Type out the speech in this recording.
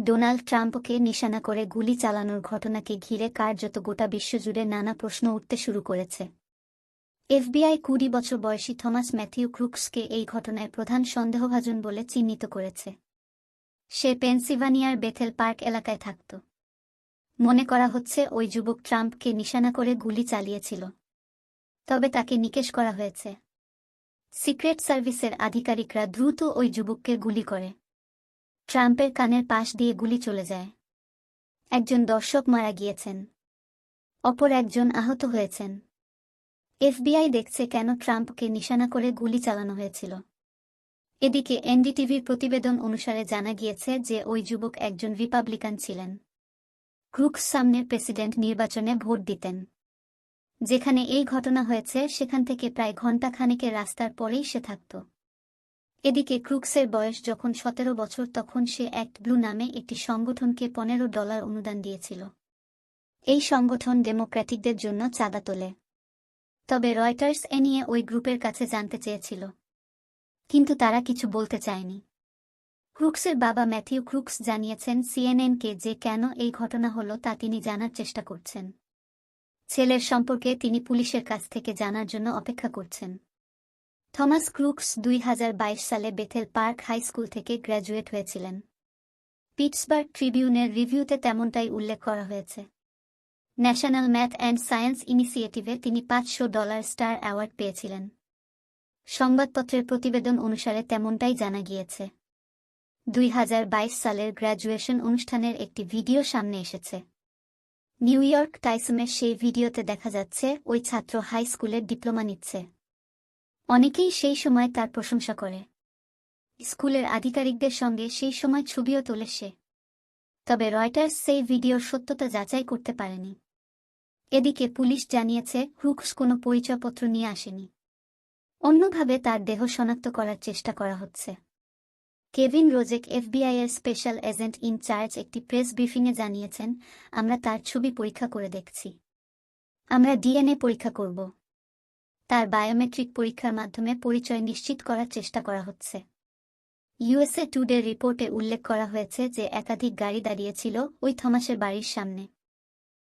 Donald ট্রাম্পকে নিশানা করে গুলি চালানোর ঘটনাকে ঘিরে কার্যত গোটা বিশ্বজুড়ে নানা প্রশ্ন উঠতে শুরু করেছে। এফবিআই ২০ বছর বয়সী থমাস ম্যাথিউ ক্রুকসকে এই ঘটনায় প্রধান সন্দেহভাজন বলে চিহ্নিত করেছে। সে পেনসিলভানিয়ার বেথেল পার্ক এলাকায় থাকত। মনে করা হচ্ছে ওই যুবক ট্রাম্পকে নিশানা করে গুলি চালিয়েছিল, তবে তাকে নিকেশ করা হয়েছে। সিক্রেট সার্ভিসের আধিকারিকরা দ্রুত ওই যুবককে গুলি করে। ট্রাম্পের কানের পাশ দিয়ে গুলি চলে যায়। একজন দর্শক মারা গিয়েছেন, অপর একজন আহত হয়েছেন। এফবিআই দেখছে কেন ট্রাম্পকে নিশানা করে গুলি চালানো হয়েছিল। এদিকে এনডিটিভির প্রতিবেদন অনুসারে জানা গিয়েছে যে ওই যুবক একজন রিপাবলিকান ছিলেন। ক্রুকস সামনের প্রেসিডেন্ট নির্বাচনে ভোট দিতেন। যেখানে এই ঘটনা হয়েছে সেখান থেকে প্রায় ঘণ্টা খানেকের রাস্তার পরেই সে থাকত। এদিকে ক্রুকসের বয়স যখন ১৭ বছর তখন সে অ্যাক্ট ব্লু নামে একটি সংগঠনকে $15 অনুদান দিয়েছিল। এই সংগঠন ডেমোক্র্যাটিকদের জন্য চাঁদা তোলে। তবে রয়টার্স এ নিয়ে ওই গ্রুপের কাছে জানতে চেয়েছিল, কিন্তু তারা কিছু বলতে চায়নি। ক্রুকসের বাবা ম্যাথিউ ক্রুকস জানিয়েছেন সিএনএনকে যে কেন এই ঘটনা হলো তা তিনি জানার চেষ্টা করছেন। ছেলের সম্পর্কে তিনি পুলিশের কাছ থেকে জানার জন্য অপেক্ষা করছেন। থমাস ক্রুকস ২০২২ সালে বেথেল পার্ক হাই স্কুল থেকে গ্র্যাজুয়েট হয়েছিলেন। পিটসবার্গ ট্রিবিউনের রিভিউতে তেমনটাই উল্লেখ করা হয়েছে। ন্যাশনাল ম্যাথ অ্যান্ড সায়েন্স ইনিশিয়েটিভে তিনি $৫০০ স্টার অ্যাওয়ার্ড পেয়েছিলেন। সংবাদপত্রের প্রতিবেদন অনুসারে তেমনটাই জানা গিয়েছে। ২০২২ সালের গ্র্যাজুয়েশন অনুষ্ঠানের একটি ভিডিও সামনে এসেছে। নিউ ইয়র্ক টাইমসের সেই ভিডিওতে দেখা যাচ্ছে ওই ছাত্র হাই স্কুলের ডিপ্লোমা নিচ্ছে। অনেকেই সেই সময় তার প্রশংসা করে। স্কুলের আধিকারিকদের সঙ্গে সেই সময় ছবিও তোলে সে। তবে রয়টার্স সেই ভিডিওর সত্যতা যাচাই করতে পারেনি। এদিকে পুলিশ জানিয়েছে ক্রুকস কোনো পরিচয়পত্র নিয়ে আসেনি। অন্যভাবে তার দেহ শনাক্ত করার চেষ্টা করা হচ্ছে। কেভিন রোজেক এফবিআইয়ের স্পেশাল এজেন্ট ইন চার্জ একটি প্রেস ব্রিফিংয়ে জানিয়েছেন, আমরা তার ছবি পরীক্ষা করে দেখছি। আমরা ডিএনএ পরীক্ষা করব। তার বায়োমেট্রিক পরীক্ষার মাধ্যমে পরিচয় নিশ্চিত করার চেষ্টা করা হচ্ছে। ইউএসএ টুডে রিপোর্টে উল্লেখ করা হয়েছে যে একাধিক গাড়ি দাঁড়িয়েছিল ওই থমাসের বাড়ির সামনে।